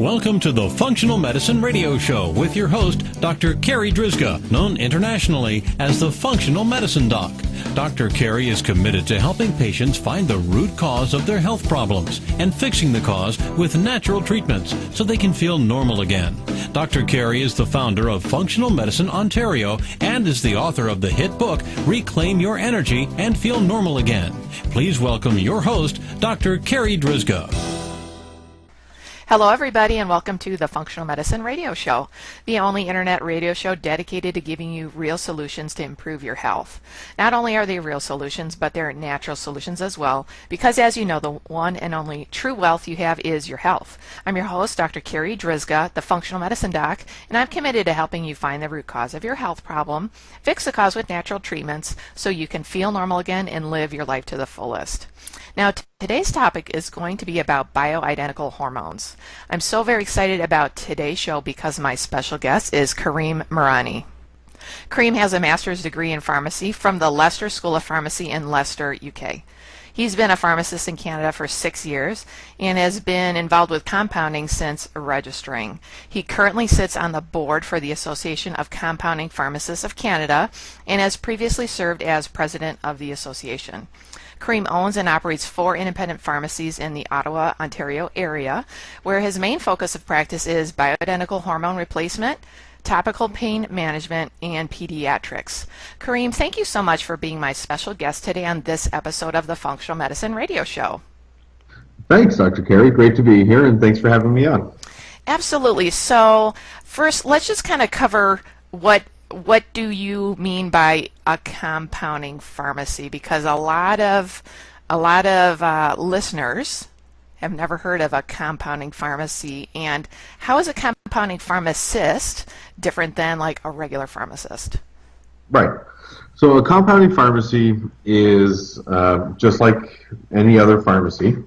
Welcome to the Functional Medicine Radio Show with your host, Dr. Carri Drzyzga, known internationally as the Functional Medicine Doc. Dr. Carri is committed to helping patients find the root cause of their health problems and fixing the cause with natural treatments so they can feel normal again. Dr. Carri is the founder of Functional Medicine Ontario and is the author of the hit book, Reclaim Your Energy and Feel Normal Again. Please welcome your host, Dr. Carri Drzyzga. Hello everybody and welcome to the Functional Medicine Radio Show, the only internet radio show dedicated to giving you real solutions to improve your health. Not only are they real solutions, but they're natural solutions as well, because as you know, the one and only true wealth you have is your health. I'm your host, Dr. Carri Drzyzga, the Functional Medicine Doc, and I'm committed to helping you find the root cause of your health problem, fix the cause with natural treatments, so you can feel normal again and live your life to the fullest. Now, today's topic is going to be about bioidentical hormones. I'm so very excited about today's show because my special guest is Karim Merani. Karim has a master's degree in pharmacy from the Leicester School of Pharmacy in Leicester, UK. He's been a pharmacist in Canada for 6 years and has been involved with compounding since registering. He currently sits on the board for the Association of Compounding Pharmacists of Canada and has previously served as president of the association. Karim owns and operates 4 independent pharmacies in the Ottawa, Ontario area, where his main focus of practice is bioidentical hormone replacement, topical pain management, and pediatrics. Karim, thank you so much for being my special guest today on this episode of the Functional Medicine Radio Show. Thanks, Dr. Carri. Great to be here, and thanks for having me on. Absolutely. So first, let's just kind of cover what do you mean by a compounding pharmacy? Because a lot of listeners have never heard of a compounding pharmacy. And how is a compounding pharmacist different than like a regular pharmacist? Right. So a compounding pharmacy is just like any other pharmacy,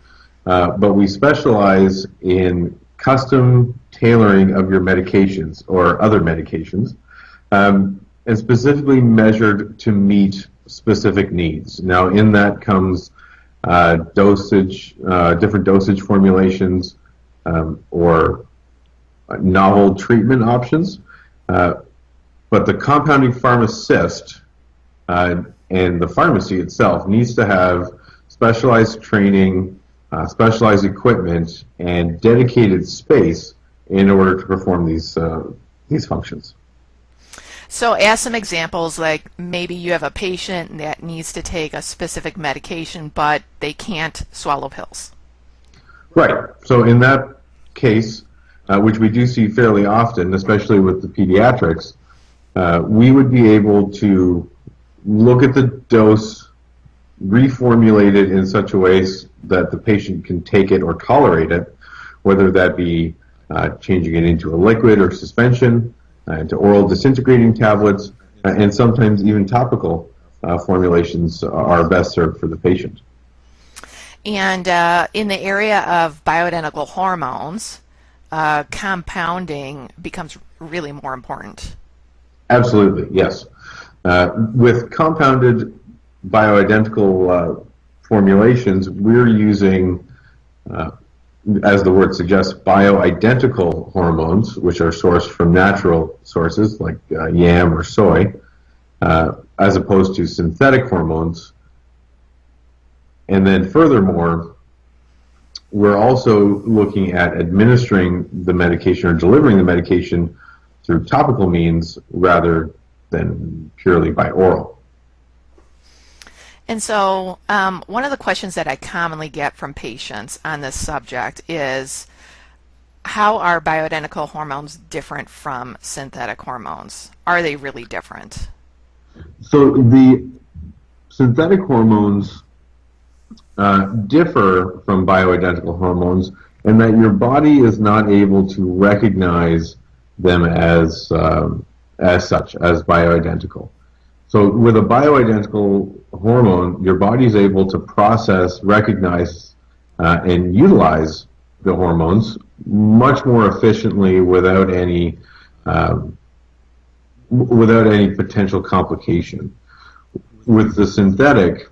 but we specialize in custom tailoring of your medications or other medications. And specifically measured to meet specific needs. Now, in that comes dosage, different dosage formulations, or novel treatment options. But the compounding pharmacist and the pharmacy itself needs to have specialized training, specialized equipment, and dedicated space in order to perform these functions. So as some examples, like maybe you have a patient that needs to take a specific medication, but they can't swallow pills. Right. So in that case, which we do see fairly often, especially with the pediatrics, we would be able to look at the dose, reformulate it in such a way that the patient can take it or tolerate it, whether that be changing it into a liquid or suspension, into oral disintegrating tablets, and sometimes even topical formulations are best served for the patient. And in the area of bioidentical hormones, compounding becomes really more important. Absolutely, yes. With compounded bioidentical formulations, we're using as the word suggests, bioidentical hormones, which are sourced from natural sources like yam or soy, as opposed to synthetic hormones. And then furthermore, we're also looking at administering the medication or delivering the medication through topical means rather than purely by oral. And so one of the questions that I commonly get from patients on this subject is, how are bioidentical hormones different from synthetic hormones? Are they really different? So the synthetic hormones differ from bioidentical hormones in that your body is not able to recognize them as such, as bioidentical. So with a bioidentical hormone, your body is able to process, recognize, and utilize the hormones much more efficiently without any potential complication. With the synthetic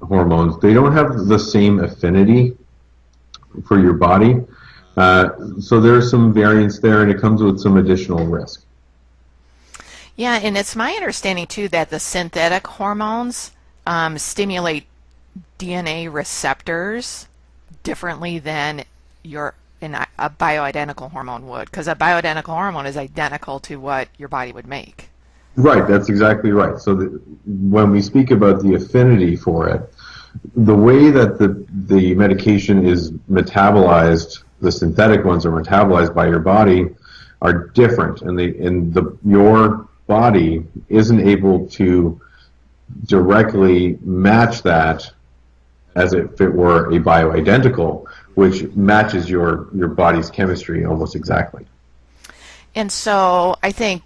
hormones, they don't have the same affinity for your body, So there's some variance there, and it comes with some additional risk. Yeah, and it's my understanding too that the synthetic hormones stimulate DNA receptors differently than a bioidentical hormone would, because a bioidentical hormone is identical to what your body would make. Right, that's exactly right. So when we speak about the affinity for it, the way that the medication is metabolized, the synthetic ones are metabolized by your body, are different, and your body isn't able to directly match that as if it were a bioidentical, which matches your body's chemistry almost exactly. And so I think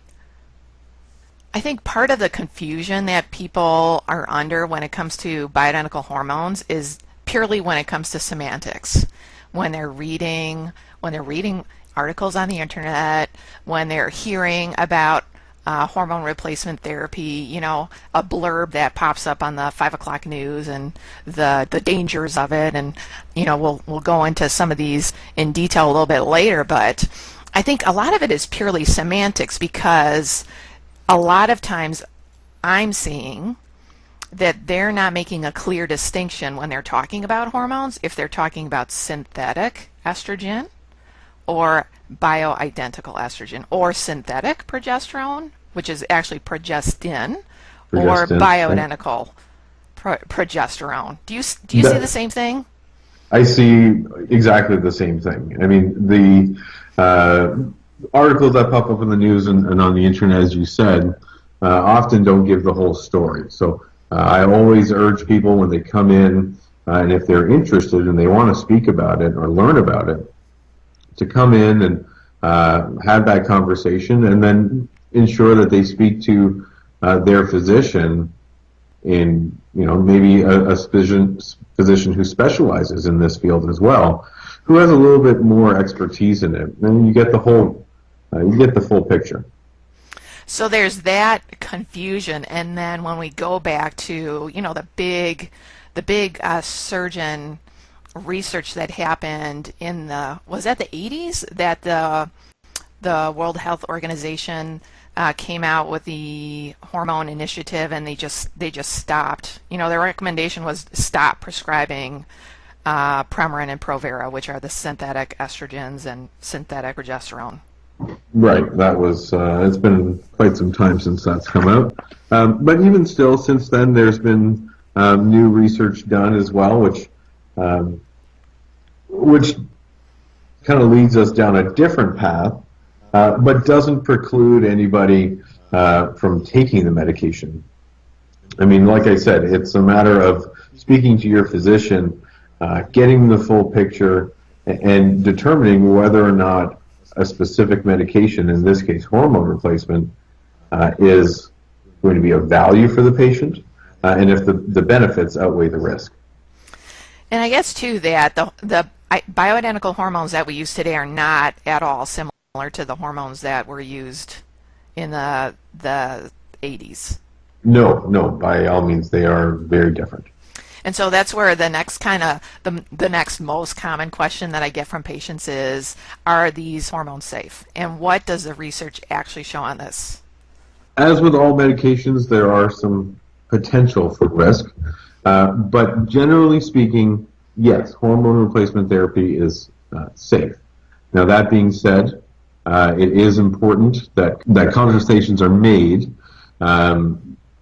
part of the confusion that people are under when it comes to bioidentical hormones is purely when it comes to semantics. When they're reading articles on the internet, when they're hearing about hormone replacement therapy, a blurb that pops up on the 5 o'clock news and the dangers of it, and we'll go into some of these in detail a little bit later, but I think a lot of it is purely semantics, because a lot of times I'm seeing that they're not making a clear distinction when they're talking about hormones, if they're talking about synthetic estrogen or bioidentical estrogen, or synthetic progesterone, which is actually progestin, or bioidentical progesterone. Do you see the same thing? I see exactly the same thing. I mean, the articles that pop up in the news and on the internet, as you said, often don't give the whole story. So I always urge people when they come in, and if they're interested and they want to speak about it or learn about it, to come in and have that conversation, and then ensure that they speak to their physician, in maybe a physician who specializes in this field as well, who has a little bit more expertise in it, and you get the full picture. So there's that confusion, and then when we go back to the big surgeon research that happened in was that the 80s, that the World Health Organization came out with the hormone initiative, and they just stopped. Their recommendation was stop prescribing Premarin and Provera, which are the synthetic estrogens and synthetic progesterone. Right. That was. It's been quite some time since that's come out. But even still, since then, there's been new research done as well, which kind of leads us down a different path, but doesn't preclude anybody from taking the medication. I mean, like I said, it's a matter of speaking to your physician, getting the full picture, and determining whether or not a specific medication, in this case hormone replacement, is going to be of value for the patient, and if the benefits outweigh the risk. And I guess too that the bioidentical hormones that we use today are not at all similar to the hormones that were used in the 80s. No, by all means, they are very different. And so that's where the next the next most common question that I get from patients is, are these hormones safe? And what does the research actually show on this? As with all medications, there are some potential for risk. But generally speaking, yes, hormone replacement therapy is safe. Now, that being said, it is important that conversations are made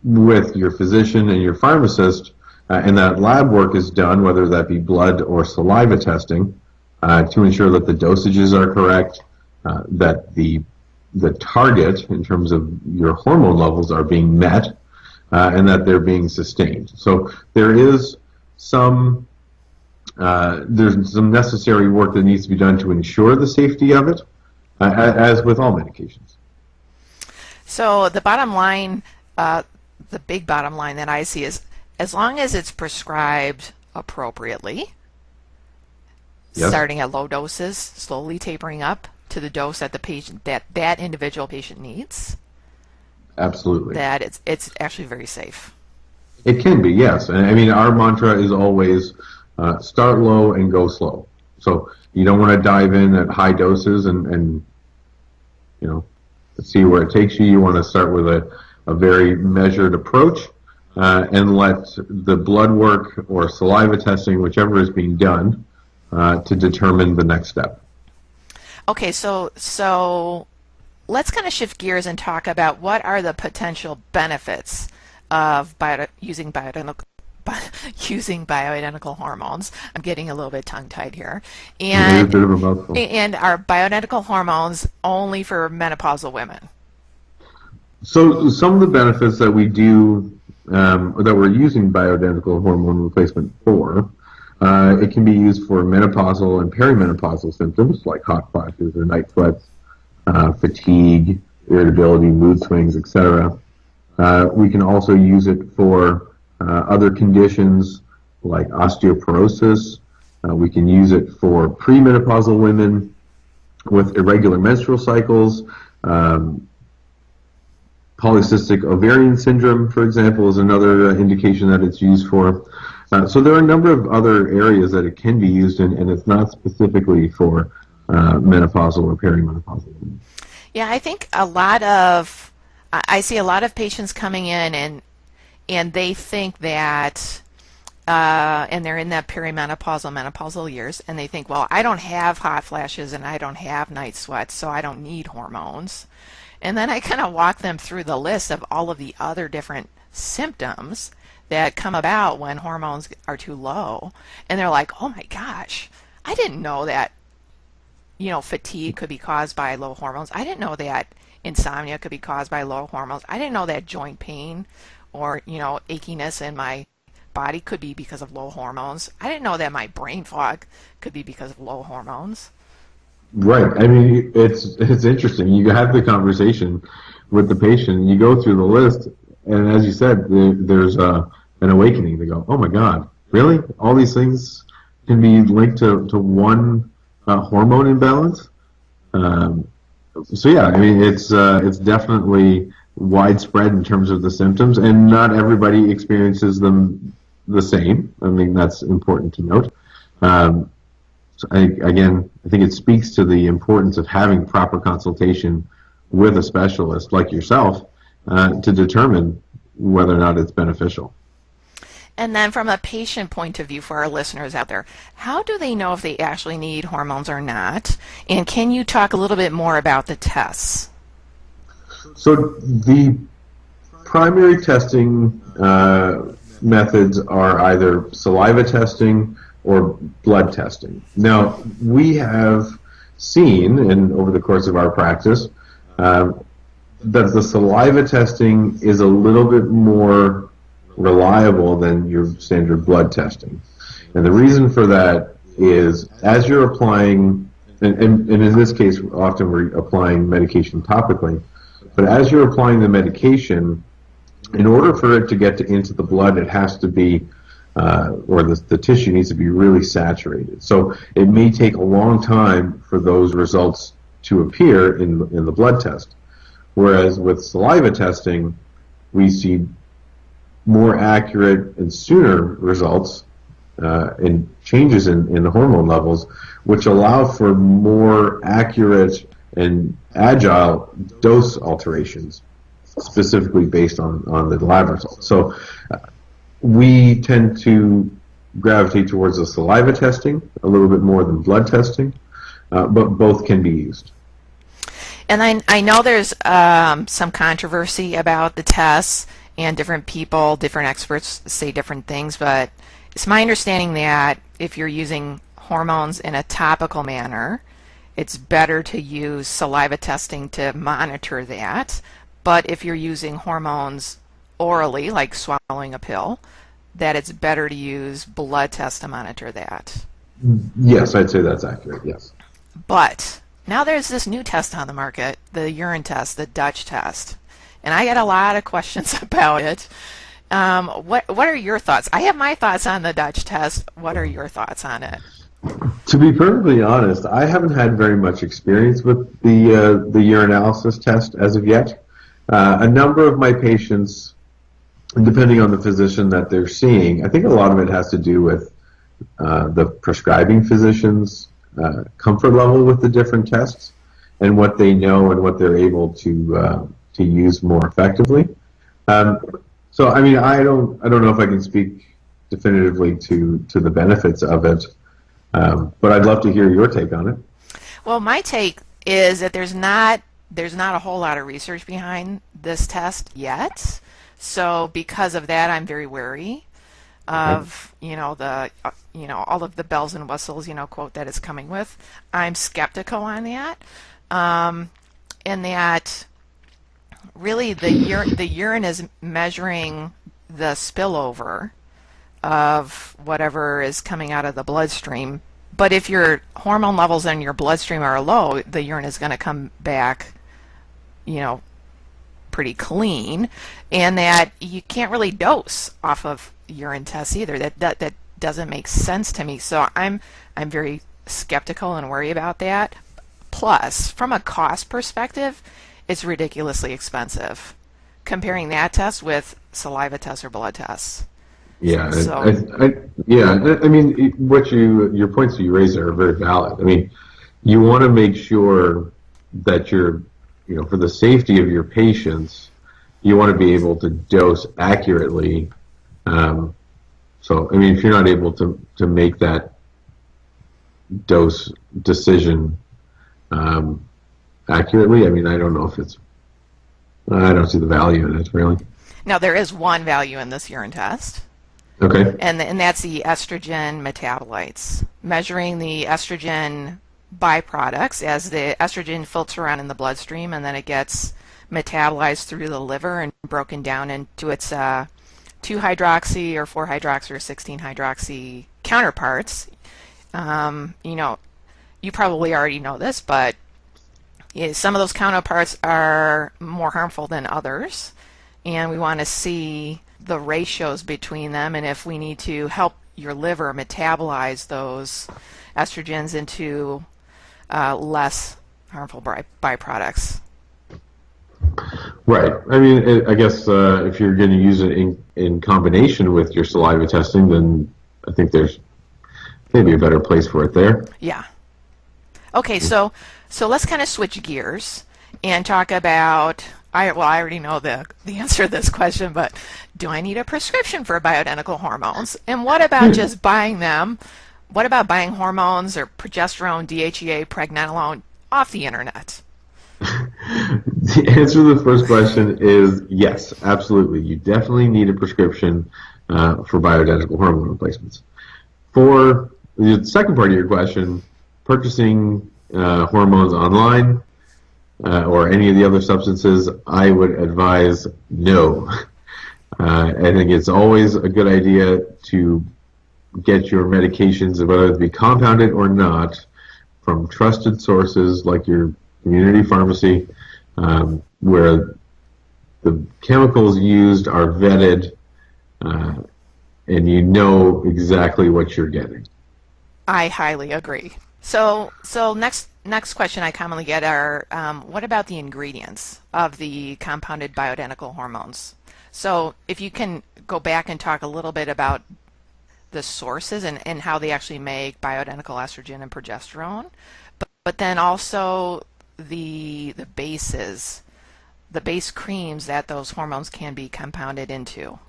with your physician and your pharmacist, and that lab work is done, whether that be blood or saliva testing, to ensure that the dosages are correct, that the target in terms of your hormone levels are being met, and that they're being sustained. So there's some necessary work that needs to be done to ensure the safety of it, as with all medications. So the bottom line, the big bottom line that I see is, as long as it's prescribed appropriately, yes, starting at low doses, slowly tapering up to the dose that the patient that individual patient needs. Absolutely. That it's actually very safe. It can be, yes. And I mean, our mantra is always start low and go slow. So you don't want to dive in at high doses and see where it takes you. You want to start with a very measured approach and let the blood work or saliva testing, whichever is being done, to determine the next step. Okay, so let's kind of shift gears and talk about what are the potential benefits of using bioidentical hormones. I'm getting a little bit tongue-tied here. And, a bit of a mouthful. And are bioidentical hormones only for menopausal women? So some of the benefits that we do, that we're using bioidentical hormone replacement for, it can be used for menopausal and perimenopausal symptoms like hot flashes or night sweats, fatigue, irritability, mood swings, etc. We can also use it for other conditions like osteoporosis. We can use it for premenopausal women with irregular menstrual cycles. Polycystic ovarian syndrome, for example, is another indication that it's used for. So there are a number of other areas that it can be used in, and it's not specifically for menopausal or perimenopausal women. Yeah, I think I see a lot of patients coming in and they think that, and they're in that perimenopausal, menopausal years, and they think, well, I don't have hot flashes and I don't have night sweats, so I don't need hormones. And then I kind of walk them through the list of all of the other different symptoms that come about when hormones are too low. And they're like, oh my gosh, I didn't know that, fatigue could be caused by low hormones. I didn't know that insomnia could be caused by low hormones. I didn't know that joint pain or, achiness in my body could be because of low hormones. I didn't know that my brain fog could be because of low hormones. Right. I mean, it's interesting. You have the conversation with the patient, you go through the list, and as you said, there's an awakening. They go, oh my God, really? All these things can be linked to one hormone imbalance? So yeah, I mean, it's definitely widespread in terms of the symptoms, and not everybody experiences them the same. I mean, that's important to note. So I think it speaks to the importance of having proper consultation with a specialist like yourself to determine whether or not it's beneficial. And then from a patient point of view for our listeners out there, how do they know if they actually need hormones or not? And can you talk a little bit more about the tests? So the primary testing methods are either saliva testing or blood testing. Now, we have seen, and over the course of our practice, that the saliva testing is a little bit more reliable than your standard blood testing. And the reason for that is as you're applying, and in this case, often we're applying medication topically, but as you're applying the medication, in order for it to get into the blood, it has to be or the tissue needs to be really saturated. So it may take a long time for those results to appear in the blood test. Whereas with saliva testing, we see more accurate and sooner results in changes in the hormone levels, which allow for more accurate and agile dose alterations, specifically based on the lab results. So we tend to gravitate towards the saliva testing a little bit more than blood testing, but both can be used. And I know there's some controversy about the tests, and different people, different experts say different things, but it's my understanding that if you're using hormones in a topical manner, it's better to use saliva testing to monitor that. But if you're using hormones orally, like swallowing a pill, that it's better to use blood tests to monitor that. Yes, I'd say that's accurate, yes. But now there's this new test on the market, the urine test, the Dutch test. And I get a lot of questions about it. What are your thoughts? I have my thoughts on the Dutch test. What are your thoughts on it? To be perfectly honest, I haven't had very much experience with the urinalysis test as of yet. A number of my patients, depending on the physician that they're seeing, I think a lot of it has to do with the prescribing physicians comfort level with the different tests and what they know and what they're able to use more effectively. So I mean, I don't know if I can speak definitively to the benefits of it, but I'd love to hear your take on it. Well, my take is that there's not a whole lot of research behind this test yet. So because of that, I'm very wary of all of the bells and whistles quote that it's coming with. I'm skeptical on that, and that really the urine is measuring the spillover of whatever is coming out of the bloodstream. But if your hormone levels in your bloodstream are low, the urine is going to come back, pretty clean, and that you can't really dose off of urine tests either. That doesn't make sense to me. So I'm very skeptical and worried about that. Plus, from a cost perspective, it's ridiculously expensive comparing that test with saliva tests or blood tests. Yeah, So, I mean, your points that you raised are very valid. I mean, you want to make sure that you're, for the safety of your patients, you want to be able to dose accurately. So, I mean, if you're not able to make that dose decision accurately, I mean, I don't know if I don't see the value in it, really. now there is one value in this urine test. Okay. And that's the estrogen metabolites, measuring the estrogen byproducts as the estrogen filters around in the bloodstream, and then it gets metabolized through the liver and broken down into its 2-hydroxy or 4-hydroxy or 16-hydroxy counterparts. You probably already know this, but some of those counterparts are more harmful than others, and we want to see the ratios between them, and if we need to help your liver metabolize those estrogens into less harmful byproducts. Right. I mean, I guess if you're going to use it in combination with your saliva testing, then I think there's maybe a better place for it there. Yeah. Okay, so let's kind of switch gears and talk about, I already know the answer to this question, but do I need a prescription for bioidentical hormones? And what about just buying them? What about buying hormones or progesterone, DHEA, pregnenolone off the internet? The answer to the first question is yes, absolutely. You definitely need a prescription for bioidentical hormone replacements. For the second part of your question, purchasing hormones online or any of the other substances, I would advise no. I think it's always a good idea to get your medications, whether it be compounded or not, from trusted sources like your community pharmacy, where the chemicals used are vetted and you know exactly what you're getting. I highly agree. So next question I commonly get are, what about the ingredients of the compounded bioidentical hormones? So if you can go back and talk a little bit about the sources and how they actually make bioidentical estrogen and progesterone, but then also the bases, the base creams that those hormones can be compounded into.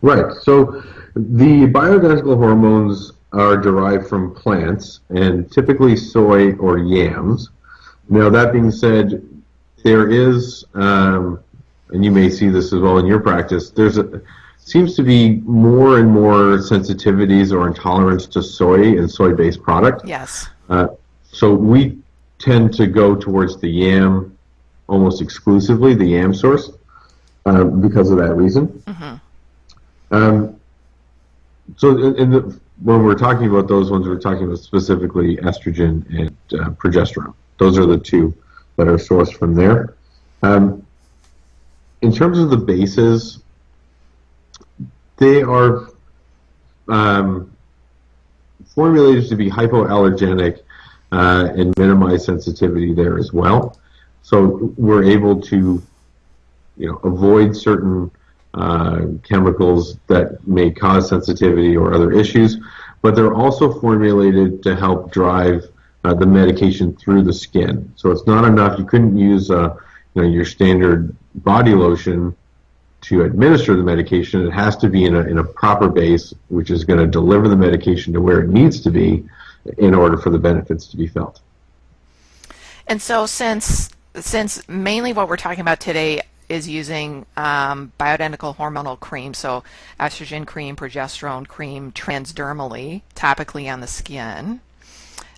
Right. So the bioidentical hormones are derived from plants and typically soy or yams. Now, that being said, there is, and you may see this as well in your practice, seems to be more and more sensitivities or intolerance to soy and soy-based product. Yes. So we tend to go towards the yam almost exclusively, the yam source, because of that reason. Mm-hmm. When we're talking about those ones, we're talking about specifically estrogen and progesterone. Those are the two that are sourced from there. In terms of the bases, they are formulated to be hypoallergenic and minimize sensitivity there as well. So we're able to, avoid certain chemicals that may cause sensitivity or other issues, but they're also formulated to help drive the medication through the skin. So it's not enough. You couldn't use your standard body lotion to administer the medication. It has to be in a proper base, which is going to deliver the medication to where it needs to be in order for the benefits to be felt. And so since mainly what we're talking about today is using bioidentical hormonal cream, so estrogen cream, progesterone cream, transdermally, topically on the skin,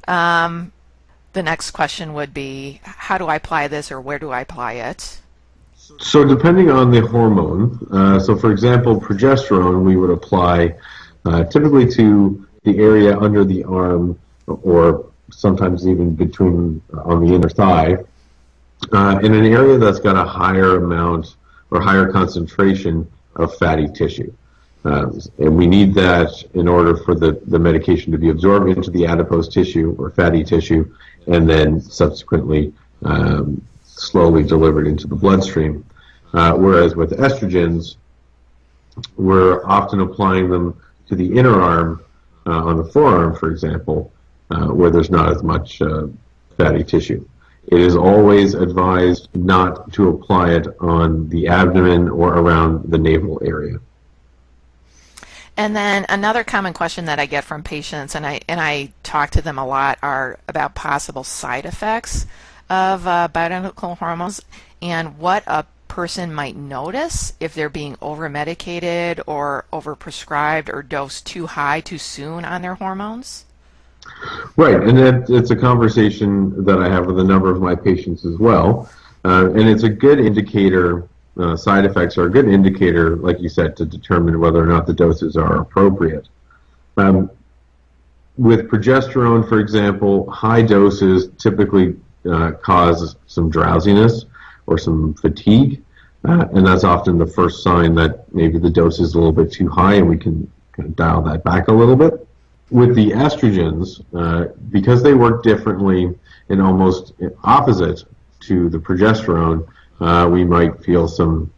the next question would be, how do I apply this, or where do I apply it? So depending on the hormone, so for example, progesterone we would apply typically to the area under the arm, or sometimes even between on the inner thigh, in an area that's got a higher amount or higher concentration of fatty tissue. And we need that in order for the medication to be absorbed into the adipose tissue or fatty tissue, and then subsequently slowly delivered into the bloodstream. Whereas with estrogens, we're often applying them to the inner arm, on the forearm, for example, where there's not as much fatty tissue. It is always advised not to apply it on the abdomen or around the navel area. And then another common question that I get from patients, and I talk to them a lot, are about possible side effects of bioidentical hormones and what a person might notice if they're being over-medicated or over-prescribed or dosed too high too soon on their hormones. Right, and it's a conversation that I have with a number of my patients as well, and it's a good indicator. Side effects are a good indicator, like you said, to determine whether or not the doses are appropriate. With progesterone, for example, high doses typically cause some drowsiness or some fatigue, and that's often the first sign that maybe the dose is a little bit too high, and we can kind of dial that back a little bit. With the estrogens, because they work differently and almost opposite to the progesterone, we might feel some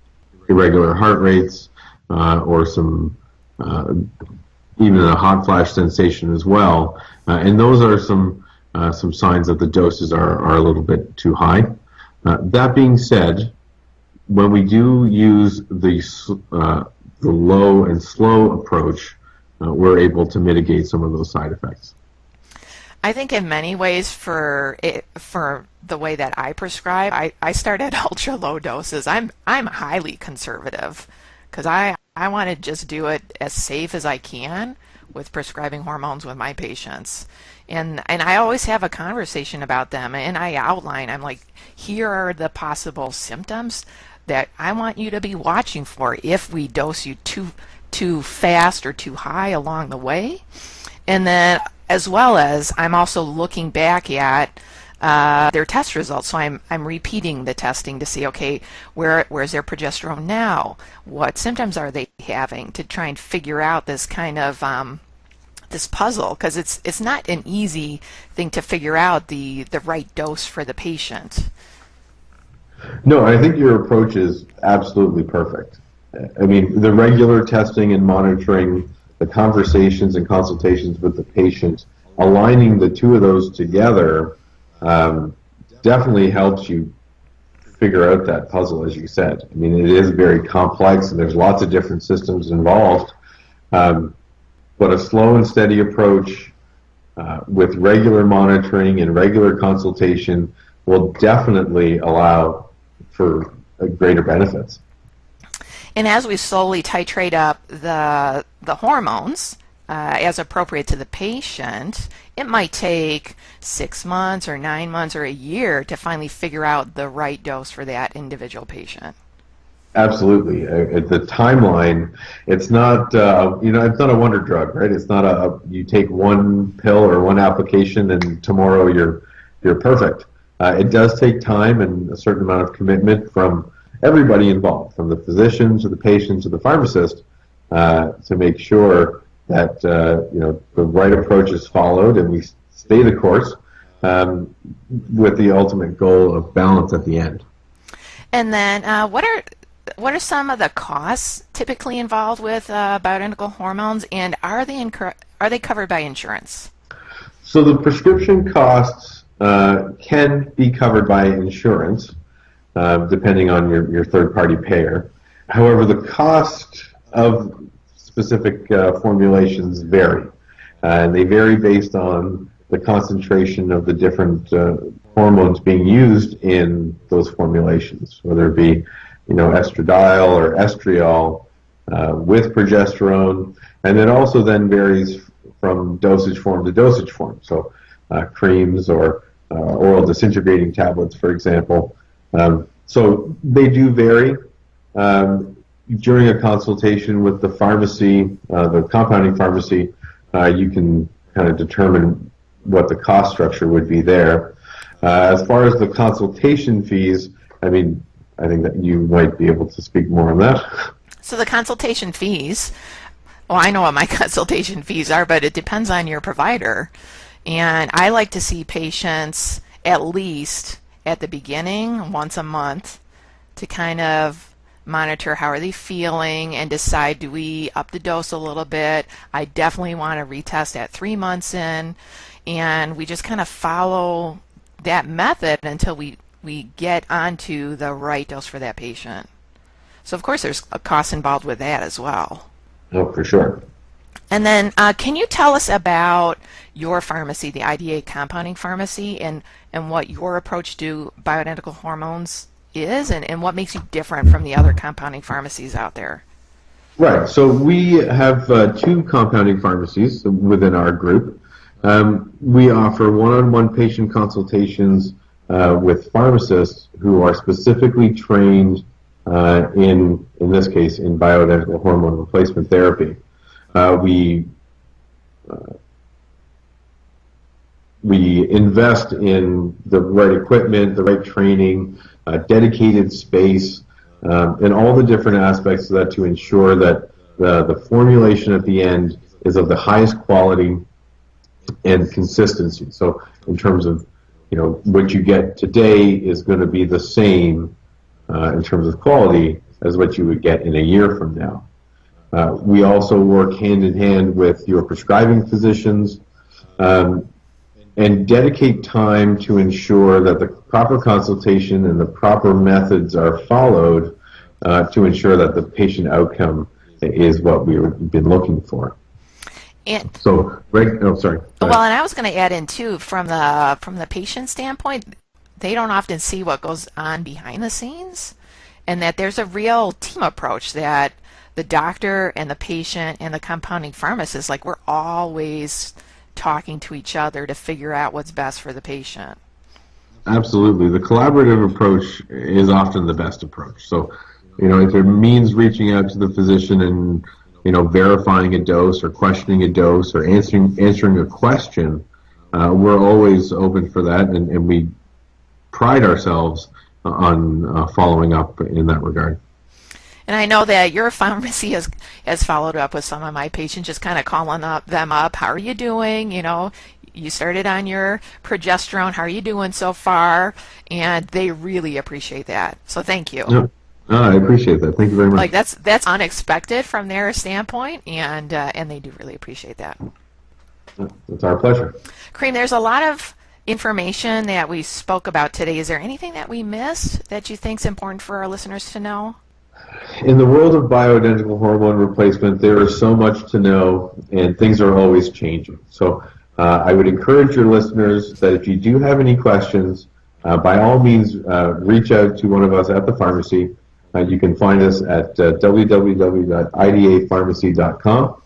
irregular heart rates or some even a hot flash sensation as well, and those are some signs that the doses are a little bit too high. That being said, when we do use the low and slow approach, we're able to mitigate some of those side effects. I think in many ways for the way that I prescribe, I start at ultra low doses. I'm highly conservative because I want to just do it as safe as I can with prescribing hormones with my patients. And I always have a conversation about them, and I outline, I'm like, here are the possible symptoms that I want you to be watching for if we dose you too fast or too high along the way. And then as well as I'm also looking back at their test results. So I'm repeating the testing to see, okay, where's their progesterone now? What symptoms are they having, to try and figure out this kind of this puzzle, because it's not an easy thing to figure out the right dose for the patient. No, I think your approach is absolutely perfect. I mean, the regular testing and monitoring, the conversations and consultations with the patient, aligning the two of those together definitely helps you figure out that puzzle, as you said. I mean, it is very complex, and there's lots of different systems involved. But a slow and steady approach with regular monitoring and regular consultation will definitely allow for greater benefits. And as we slowly titrate up the hormones as appropriate to the patient, it might take 6 months or 9 months or a year to finally figure out the right dose for that individual patient. Absolutely. The timeline, it's not, it's not a wonder drug, right? It's not you take one pill or one application and tomorrow you're perfect. It does take time and a certain amount of commitment from everybody involved, from the physician to the patient to the pharmacist, to make sure that the right approach is followed and we stay the course, with the ultimate goal of balance at the end. And then, what are some of the costs typically involved with bioidentical hormones, and are they covered by insurance? So the prescription costs can be covered by insurance, depending on your third-party payer. However, the cost of specific formulations vary. And they vary based on the concentration of the different hormones being used in those formulations, whether it be, estradiol or estriol with progesterone, and it also then varies from dosage form to dosage form. So creams or oral disintegrating tablets, for example. So they do vary. During a consultation with the pharmacy, the compounding pharmacy, you can kind of determine what the cost structure would be there. As far as the consultation fees, I think that you might be able to speak more on that. So the consultation fees, well, I know what my consultation fees are, but it depends on your provider. And I like to see patients at least at the beginning, once a month, to kind of monitor how are they feeling and decide, do we up the dose a little bit? I definitely want to retest at 3 months in, and we just kind of follow that method until we get onto the right dose for that patient. So of course there's a cost involved with that as well. Oh, for sure. And then can you tell us about your pharmacy, the IDA Compounding Pharmacy, and what your approach to bioidentical hormones is, and what makes you different from the other compounding pharmacies out there? Right. So we have 2 compounding pharmacies within our group. We offer one-on-one patient consultations with pharmacists who are specifically trained in this case, in bioidentical hormone replacement therapy. We invest in the right equipment, the right training, dedicated space, and all the different aspects of that to ensure that the formulation at the end is of the highest quality and consistency. So in terms of, what you get today is going to be the same in terms of quality as what you would get in a year from now. We also work hand in hand with your prescribing physicians and dedicate time to ensure that the proper consultation and the proper methods are followed to ensure that the patient outcome is what we've been looking for. And so, sorry. Well, and I was going to add in too, from the patient standpoint, they don't often see what goes on behind the scenes, and that there's a real team approach that the doctor and the patient and the compounding pharmacist, like, we're always talking to each other to figure out what's best for the patient. Absolutely. The collaborative approach is often the best approach. So, if it means reaching out to the physician and, verifying a dose or questioning a dose or answering a question, we're always open for that, and we pride ourselves on following up in that regard. And I know that your pharmacy has followed up with some of my patients, just kind of calling them up. How are you doing? You started on your progesterone. How are you doing so far? And they really appreciate that. So thank you. No, I appreciate that. Thank you very much. Like that's unexpected from their standpoint, and they do really appreciate that. It's our pleasure. Karim, there's a lot of information that we spoke about today. Is there anything that we missed that you think is important for our listeners to know? In the world of bioidentical hormone replacement, there is so much to know, and things are always changing. So I would encourage your listeners that if you do have any questions, by all means, reach out to one of us at the pharmacy. You can find us at www.idapharmacy.com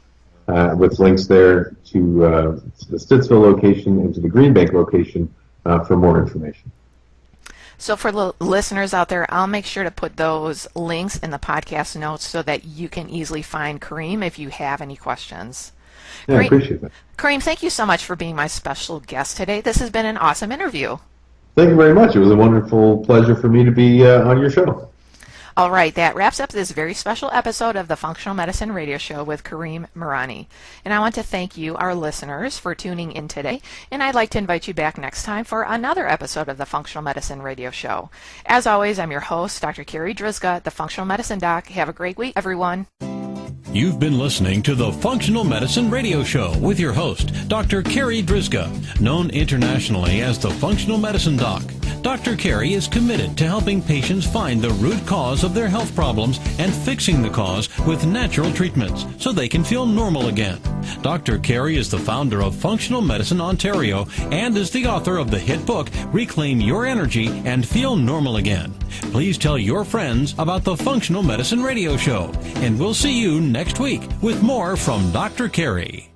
with links there to the Stittsville location and to the Green Bank location for more information. So for the listeners out there, I'll make sure to put those links in the podcast notes so that you can easily find Karim if you have any questions. Yeah, I appreciate that. Karim, thank you so much for being my special guest today. This has been an awesome interview. Thank you very much. It was a wonderful pleasure for me to be on your show. All right, that wraps up this very special episode of the Functional Medicine Radio Show with Karim Merani. And I want to thank you, our listeners, for tuning in today. And I'd like to invite you back next time for another episode of the Functional Medicine Radio Show. As always, I'm your host, Dr. Carri Drzyzga, the Functional Medicine Doc. Have a great week, everyone. You've been listening to the Functional Medicine Radio Show with your host, Dr. Carri Drzyzga, known internationally as the Functional Medicine Doc. Dr. Carri is committed to helping patients find the root cause of their health problems and fixing the cause with natural treatments so they can feel normal again. Dr. Carri is the founder of Functional Medicine Ontario and is the author of the hit book, Reclaim Your Energy and Feel Normal Again. Please tell your friends about the Functional Medicine Radio Show, and we'll see you next week with more from Dr. Carri.